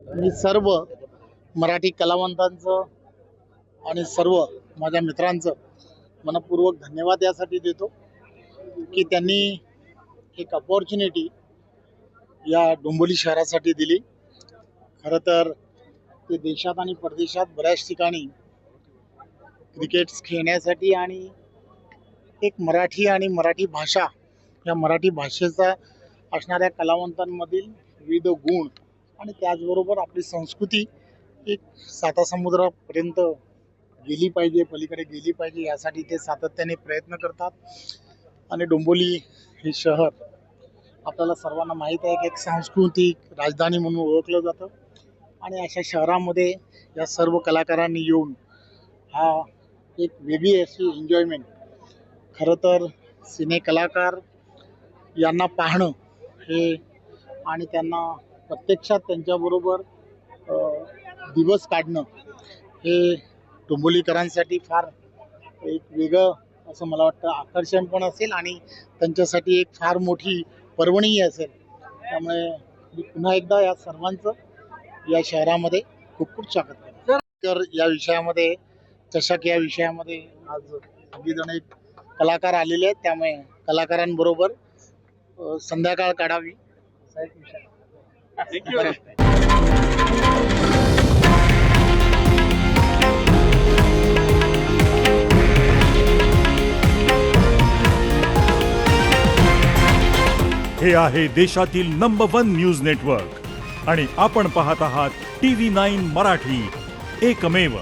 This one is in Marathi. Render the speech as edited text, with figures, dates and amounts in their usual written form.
मी सर्व मराठी कलावंतांचं आणि सर्व माझ्या मित्रांचं मनपूर्वक धन्यवाद यासाठी देतो की त्यांनी एक अपॉर्च्युनिटी या डोंबिवली शहरासाठी दिली। खरं तर ते देशात आणि परदेशात बऱ्याच ठिकाणी क्रिकेट खेळण्यासाठी आणि एक मराठी आणि मराठी भाषा या मराठी भाषेचा असणाऱ्या कलावंतांमधील विविध गुण आणि त्याचबरोबर आपली संस्कृती एक सातासमुद्रापर्यंत गेली पाहिजे, पलीकडे गेली पाहिजे यासाठी ते सातत्याने प्रयत्न करतात। आणि डोंबिवली हे शहर आपल्याला सर्वांना माहीत आहे की एक सांस्कृतिक राजधानी म्हणून ओळखलं जातं आणि अशा शहरामध्ये या सर्व कलाकारांनी येऊन हा एक वेगळी अशी एन्जॉयमेंट, खरं तर सिने कलाकार यांना पाहणं हे आणि त्यांना प्रत्यक्षात त्यांच्याबरोबर दिवस काढणं हे डोंबिवलीकरांसाठी फार एक वेगळं असं मला वाटतं आकर्षण पण असेल आणि त्यांच्यासाठी एक फार मोठी पर्वणीही असेल। त्यामुळे मी पुन्हा एकदा या सर्वांचं या शहरामध्ये खूप खूप स्वागत करतो। तर या विषयामध्ये चषक या विषयामध्ये आज सगळेजण एक कलाकार आलेले आहेत, त्यामुळे कलाकारांबरोबर संध्याकाळ काढावी असा एक विषय। हे आहे देशातील नंबर 1 न्यूज नेटवर्क आणि आपण पाहत आहात TV9 मराठी, एकमेव।